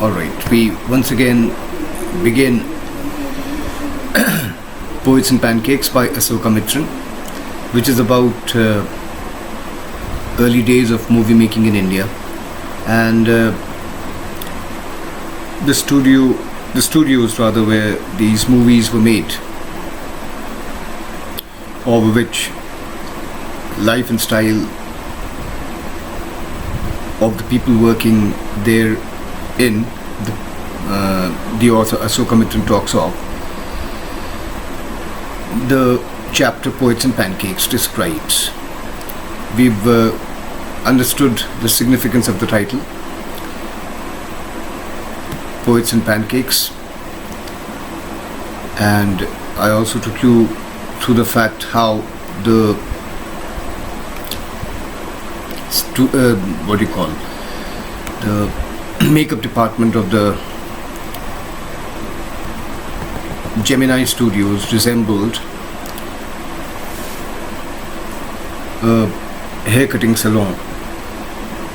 Alright, we once again begin Poets and Pancakes by Ashoka Mitran, which is about early days of movie making in India, and the studios rather, where these movies were made, over which life and style of the people working there in the author Ashoka Mitran talks of. The chapter Poets and Pancakes describes. We've understood the significance of the title, Poets and Pancakes, and I also took you through the fact how the the makeup department of the Gemini Studios resembled a haircutting salon,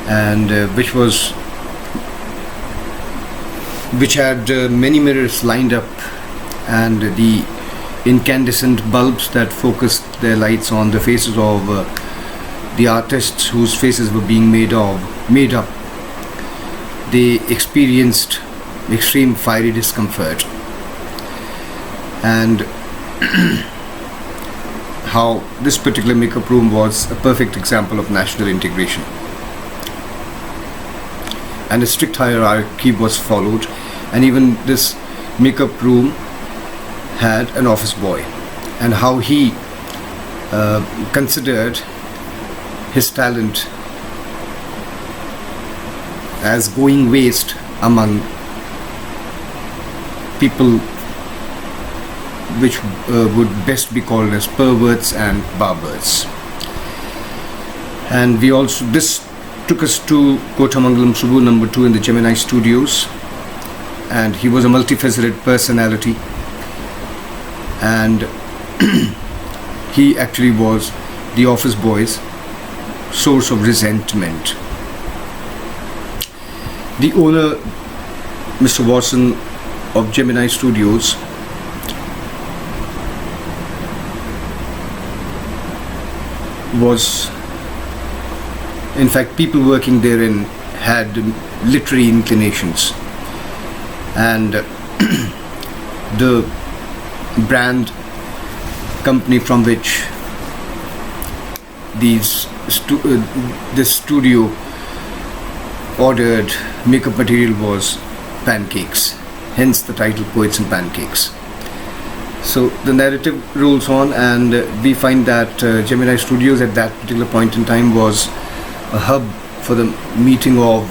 and which had many mirrors lined up, and the incandescent bulbs that focused their lights on the faces of the artists whose faces were being made up. They experienced extreme fiery discomfort, and how this particular makeup room was a perfect example of national integration. And a strict hierarchy was followed, and even this makeup room had an office boy, and how he considered his talent as going waste among people which would best be called as perverts and barbers. And this took us to Kotamangalam Subbu number 2 in the Gemini Studios, and he was a multifaceted personality, and he actually was the office boy's source of resentment. The owner, Mr. Watson of Gemini Studios, was, in fact, people working therein had literary inclinations, and the brand company from which this studio ordered makeup material was Pancakes, hence the title Poets and Pancakes. So the narrative rolls on, and we find that Gemini Studios at that particular point in time was a hub for the meeting of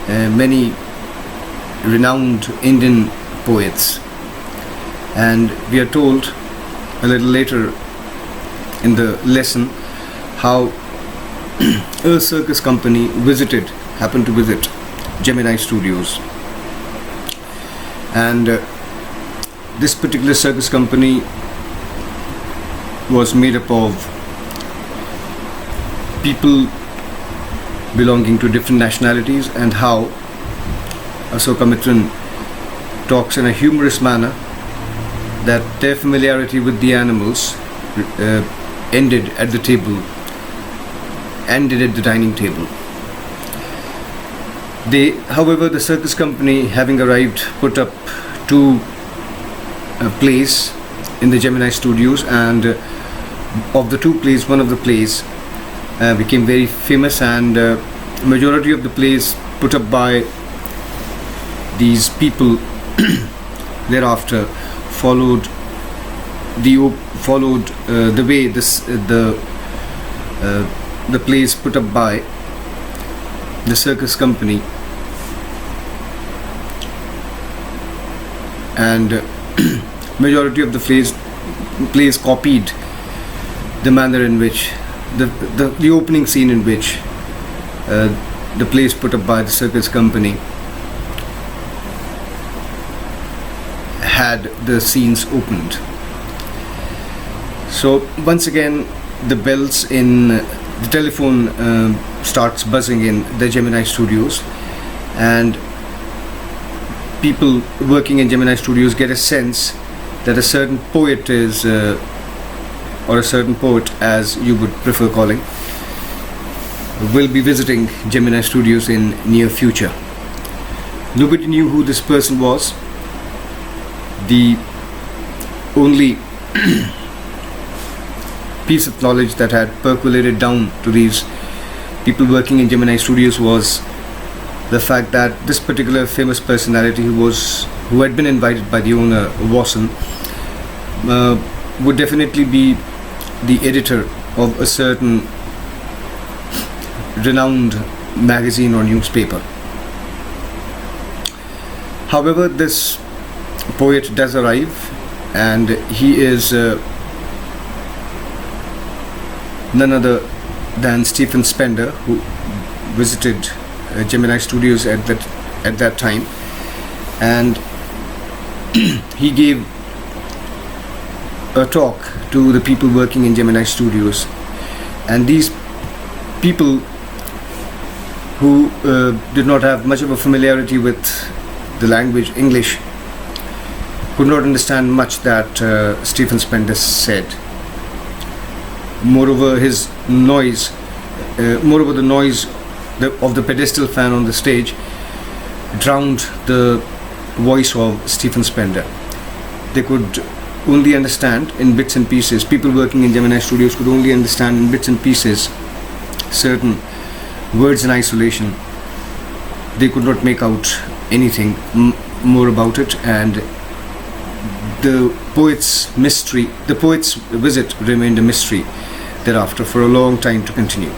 many renowned Indian poets. And we are told a little later in the lesson how a circus company happened to visit Gemini Studios, and this particular circus company was made up of people belonging to different nationalities, and how Ashoka Mitran talks in a humorous manner that their familiarity with the animals ended at the dining table. However, the circus company, having arrived, put up two plays in the Gemini Studios, and of the two plays, one of the plays became very famous, and majority of the plays put up by these people thereafter followed the way the plays put up by the circus company, and majority of the plays copied the manner in which the opening scene in which the plays put up by the circus company had the scenes opened. So once again the bells in the telephone starts buzzing in the Gemini Studios, and people working in Gemini Studios get a sense that a certain poet is, or a certain poet, as you would prefer calling, will be visiting Gemini Studios in near future. Nobody knew who this person was. The only piece of knowledge that had percolated down to these people working in Gemini Studios was the fact that this particular famous personality who had been invited by the owner, Watson, would definitely be the editor of a certain renowned magazine or newspaper. However, this poet does arrive, and he is none other than Stephen Spender, who visited Gemini Studios at that time, and he gave a talk to the people working in Gemini Studios, and these people who did not have much of a familiarity with the language English could not understand much that Stephen Spender said. Moreover, the noise of the pedestal fan on the stage drowned the voice of Stephen Spender. They could only understand in bits and pieces. People working in Gemini Studios could only understand in bits and pieces certain words in isolation. They could not make out anything more about it, and the poet's visit remained a mystery thereafter for a long time to continue.